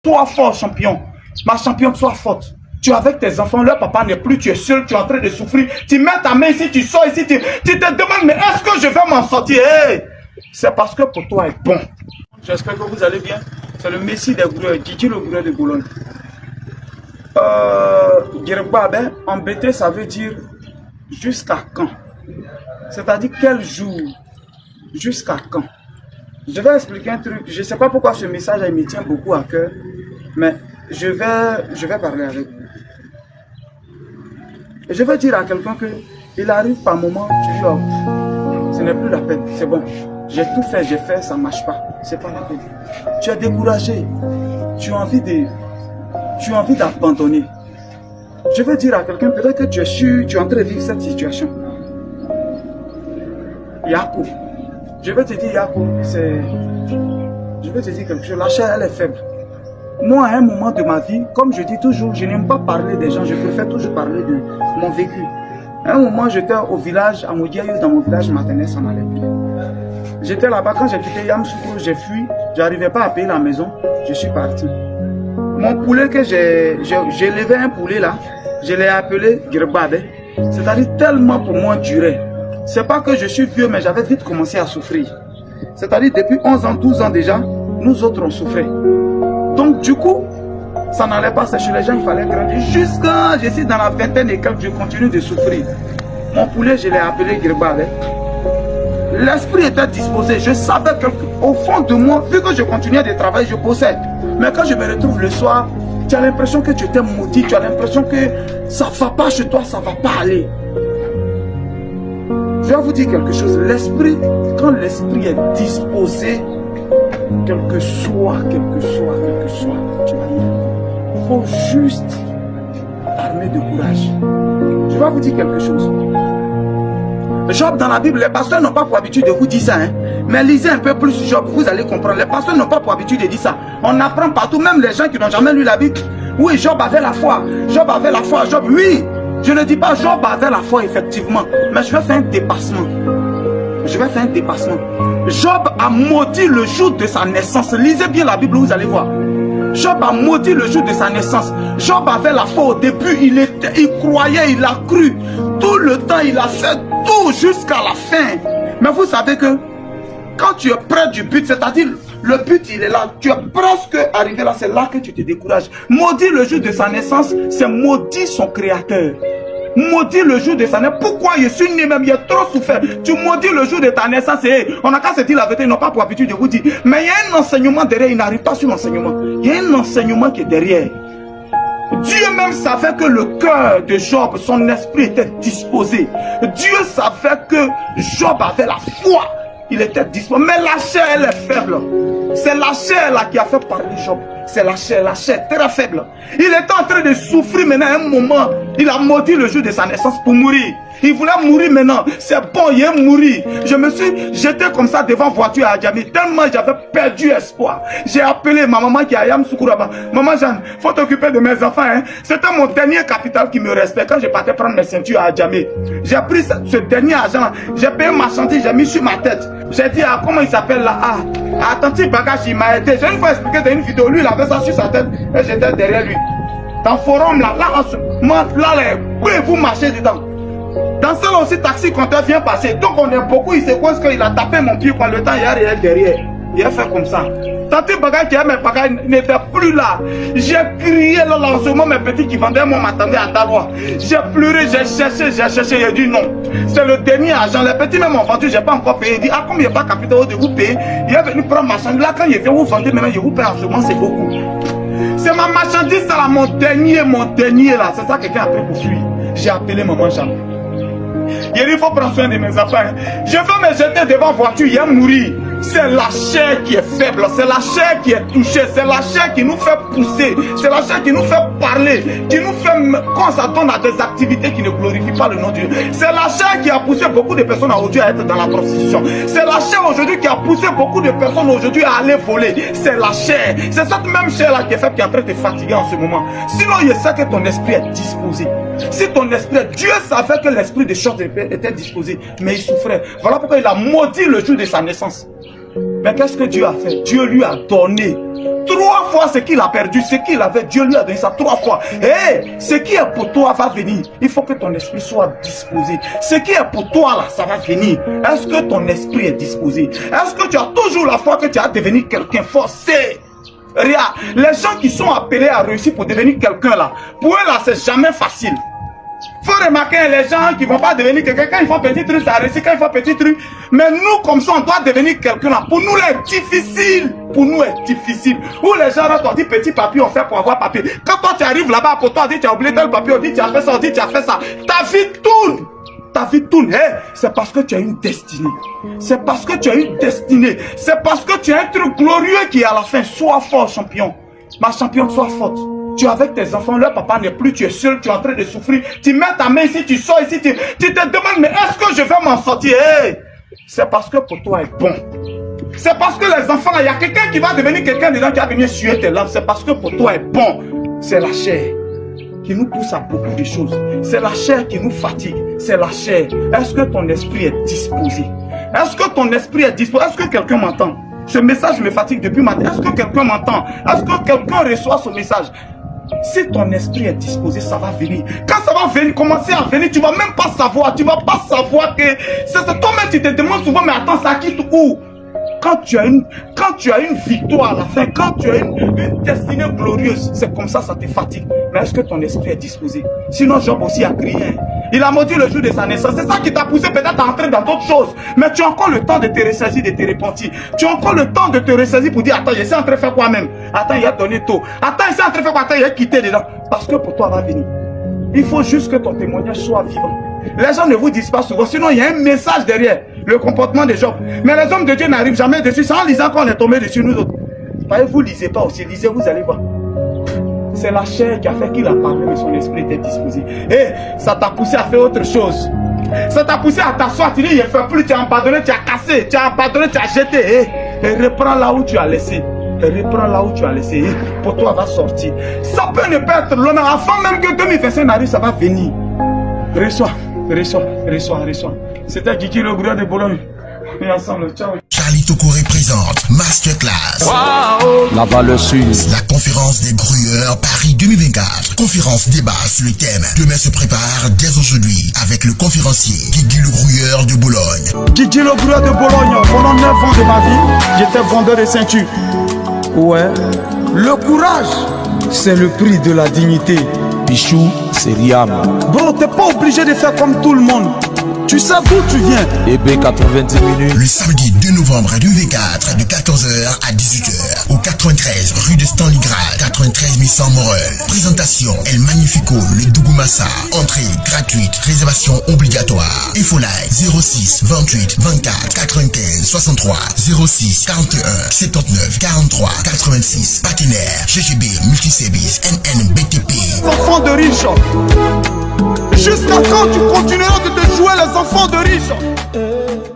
Sois fort, champion. Ma championne, sois forte. Tu es avec tes enfants, leur papa n'est plus, tu es seul, tu es en train de souffrir. Tu mets ta main ici, tu sors ici, tu te demandes, mais est-ce que je vais m'en sortir? Hey, c'est parce que pour toi est bon. J'espère que vous allez bien. C'est le Messie des goureurs, Didi le goureur de Boulogne. Guirbabe, en BT, ça veut dire jusqu'à quand? C'est-à-dire quel jour? Jusqu'à quand? Je vais expliquer un truc. Je ne sais pas pourquoi ce message il me tient beaucoup à cœur, mais je vais parler avec vous. Et je vais dire à quelqu'un que il arrive par moment, tu dis, oh, ce n'est plus la peine, c'est bon. J'ai tout fait, j'ai fait, ça ne marche pas. C'est pas la peine. Tu es découragé. Tu as envie d'abandonner. Je vais dire à quelqu'un, peut-être que tu es sûr, tu es en train de vivre cette situation. Yakou. Je vais te dire, Yakou, je vais te dire quelque chose. La chair, elle est faible. Moi, à un moment de ma vie, comme je dis toujours, je n'aime pas parler des gens, je préfère toujours parler de mon vécu. À un moment, j'étais au village, à Modiaïou, dans mon village maternel, ça n'allait plus. J'étais là-bas, quand j'ai quitté Yamoussoukro, j'ai fui, je n'arrivais pas à payer la maison, je suis parti. Mon poulet que j'ai levé un poulet là, je l'ai appelé Girbabe. C'est-à-dire tellement pour moi durer. C'est pas que je suis vieux, mais j'avais vite commencé à souffrir. C'est-à-dire depuis 11 ans, 12 ans déjà, nous autres on souffrait. Donc du coup, ça n'allait pas, c'est chez les gens, il fallait grandir. Jusqu'à, je suis dans la vingtaine et quelques, je continue de souffrir. Mon poulet, je l'ai appelé Girbabe. L'esprit était disposé, je savais qu'au fond de moi, vu que je continuais de travailler, je possède. Mais quand je me retrouve le soir, tu as l'impression que tu t'es maudit, tu as l'impression que ça ne va pas chez toi, ça ne va pas aller. Je vais vous dire quelque chose, l'esprit, quand l'esprit est disposé, quel que soit, tu vas dire, il faut juste armer de courage. Je vais vous dire quelque chose. Job dans la Bible, les pasteurs n'ont pas pour habitude de vous dire ça, hein? Mais lisez un peu plus Job, vous allez comprendre. Les pasteurs n'ont pas pour habitude de dire ça. On apprend partout, même les gens qui n'ont jamais lu la Bible. Oui, Job avait la foi. Job avait la foi. Job, oui. Je ne dis pas Job avait la foi, effectivement. Mais je vais faire un dépassement. Job a maudit le jour de sa naissance. Lisez bien la Bible, vous allez voir. Job a maudit le jour de sa naissance. Job avait la foi au début, il croyait, il a cru. Tout le temps, il a fait tout jusqu'à la fin. Mais vous savez que quand tu es près du but, c'est-à-dire le but il est là, tu es presque arrivé là, c'est là que tu te décourages. Maudit le jour de sa naissance, c'est maudit son créateur. Maudit le jour de sa naissance. Pourquoi je suis né même, il a trop souffert. Tu maudis le jour de ta naissance et on n'a qu'à se dire la vérité, ils n'ont pas pour habitude de vous dire. Mais il y a un enseignement derrière, il n'arrive pas sur l'enseignement. Il y a un enseignement qui est derrière. Dieu même savait que le cœur de Job, son esprit était disposé. Dieu savait que Job avait la foi. Il était disposé. Mais la chair, elle est faible. C'est la chair là qui a fait parler Job. C'est la chair très faible. Il était en train de souffrir maintenant à un moment. Il a maudit le jour de sa naissance pour mourir. Il voulait mourir maintenant. C'est bon, il est mourir. Je me suis jeté comme ça devant voiture à Djamé. Tellement j'avais perdu espoir. J'ai appelé ma maman qui est à Yamoussoukro. Maman Jeanne, faut t'occuper de mes enfants. Hein. C'était mon dernier capital qui me restait quand je partais prendre mes ceintures à Djamé. J'ai pris ce dernier argent. J'ai payé ma chantier, j'ai mis sur ma tête. J'ai dit, ah, comment il s'appelle là? Ah, attentif bagage, il m'a aidé. J'ai une fois expliqué dans une vidéo. Lui, il avait ça sur sa tête et j'étais derrière lui. Dans le forum là, vous marchez dedans. Dans celle aussi, taxi compteur vient passer. Donc on est beaucoup, il sait quoi, qu'il a tapé mon pied quand le temps il est derrière. Il a fait comme ça. Tantôt bagage qui a mes bagages n'était plus là. J'ai crié là, en ce moment, mes petits qui vendaient, moi m'attendaient à Dalois. J'ai pleuré, j'ai cherché, j'ai dit non. C'est le dernier argent. Les petits même ont vendu, j'ai pas encore payé. Il dit, ah, comme il n'y a pas capital de vous payer, il est venu prendre ma marchandise. Là, quand il vient vous vendre, maintenant, je vous paye en ce moment, c'est beaucoup. C'est ma marchandise, ça là, mon dernier là. C'est ça que quelqu'un a pris pour fuir. J'ai appelé maman Jean. Il dit, il faut prendre soin de mes affaires. Je vais me jeter devant la voiture, il va mourir. C'est la chair qui est faible, c'est la chair qui est touchée, c'est la chair qui nous fait pousser, c'est la chair qui nous fait parler, qui nous fait qu'on s'attend à des activités qui ne glorifient pas le nom de Dieu. C'est la chair qui a poussé beaucoup de personnes aujourd'hui à être dans la prostitution. C'est la chair aujourd'hui qui a poussé beaucoup de personnes aujourd'hui à aller voler. C'est la chair. C'est cette même chair là qui est faible, qui est en train de te fatiguer en ce moment. Sinon, je sais que ton esprit est disposé. Si ton esprit, Dieu savait que l'esprit de Job était disposé, mais il souffrait. Voilà pourquoi il a maudit le jour de sa naissance. Mais qu'est-ce que Dieu a fait? Dieu lui a donné 3 fois ce qu'il a perdu, ce qu'il avait, Dieu lui a donné ça 3 fois. Et ce qui est pour toi va venir. Il faut que ton esprit soit disposé. Ce qui est pour toi là, ça va venir. Est-ce que ton esprit est disposé? Est-ce que tu as toujours la foi que tu as devenir quelqu'un forcé? Regarde, les gens qui sont appelés à réussir pour devenir quelqu'un là, pour eux là, c'est jamais facile. Faut remarquer les gens qui vont pas devenir quelqu'un, quand ils font petit truc, ça réussit, quand ils font petit truc. Mais nous, comme ça, on doit devenir quelqu'un là. Pour nous, c'est difficile. Pour nous, c'est difficile. Où les gens ont dit petit papier, on fait pour avoir papier. Quand toi, tu arrives là-bas, pour toi, on dit tu as oublié tel papier, on dit tu as fait ça, on dit tu as fait ça. Ta vie tourne. Ta vie tourne. Hey, c'est parce que tu as une destinée. C'est parce que tu as une destinée. C'est parce que tu as un truc glorieux qui est à la fin. Sois fort, champion. Ma championne, sois forte. Tu es avec tes enfants, leur papa n'est plus, tu es seul, tu es en train de souffrir. Tu mets ta main ici, tu sors ici, tu te demandes, mais est-ce que je vais m'en sortir? Hey, c'est parce que pour toi est bon. C'est parce que les enfants, il y a quelqu'un qui va devenir quelqu'un dedans qui va venir suer tes larmes. C'est parce que pour toi est bon. C'est la chair qui nous pousse à beaucoup de choses. C'est la chair qui nous fatigue. C'est la chair. Est-ce que ton esprit est disposé? Est-ce que ton esprit est disposé? Est-ce que quelqu'un m'entend? Ce message me fatigue depuis matin. Est-ce que quelqu'un m'entend? Est-ce que quelqu'un reçoit ce message? Si ton esprit est disposé, ça va venir. Quand ça va venir, commencer à venir, tu vas même pas savoir. Tu vas pas savoir que c'est toi-même, tu te demandes souvent, mais attends, ça quitte où? Quand tu as une victoire à la fin, quand tu as une destinée glorieuse, c'est comme ça, ça te fatigue. Mais est-ce que ton esprit est disposé? Sinon, Job aussi a crié. Il a maudit le jour de sa naissance. C'est ça qui t'a poussé peut-être à entrer dans d'autres choses. Mais tu as encore le temps de te ressaisir, de te repentir. Tu as encore le temps de te ressaisir pour dire, attends, je suis en train de faire quoi même? Attends, il a donné tôt. Attends, il est en train de faire quoi? Attends, il a quitté dedans. Parce que pour toi, va venir. Il faut juste que ton témoignage soit vivant. Les gens ne vous disent pas souvent, sinon il y a un message derrière le comportement de Job. Mais les hommes de Dieu n'arrivent jamais dessus. C'est en lisant qu'on est tombé dessus, nous autres. Vous ne lisez pas aussi, lisez, vous allez voir. C'est la chair qui a fait qu'il a parlé, mais son esprit était disposé. Et ça t'a poussé à faire autre chose. Ça t'a poussé à t'asseoir, tu dis, il ne fait plus, tu as abandonné, tu as cassé, tu as abandonné, tu as jeté. Et reprends là où tu as laissé. Et reprends là où tu as laissé. Et pour toi, va sortir. Ça peut ne pas être long, mais avant même que 2025 n'arrive, ça va venir. Reçois. C'était Gigi le Grouilleur de Bologne. Et ensemble, ciao. Charlie Tokoré présente Masterclass. Wow. La valeur sûre. La conférence des Grouilleurs Paris 2024. Conférence débat sur le thème. Demain se prépare dès aujourd'hui avec le conférencier Gigi le Grouilleur de Bologne. Gigi le Grouilleur de Bologne. Pendant 9 ans de ma vie, j'étais vendeur de ceinture. Ouais. Le courage, c'est le prix de la dignité. Bichou, c'est Riam. Bro, t'es pas obligé de faire comme tout le monde. Tu sais d'où tu viens. EB 90 minutes. Le samedi 2 novembre 2024 de 14h à 18h au 93 rue de Stalingrad, 93 100 Morel. Présentation El Magnifico, le Dougoumassa. Entrée gratuite, réservation obligatoire. Infoline 06 28 24 95 63 06 41 79 43 86. Partenaire GGB Multiservice NNBTP. Enfants de riches. Jusqu'à quand tu continueras de te jouer les enfants de riches?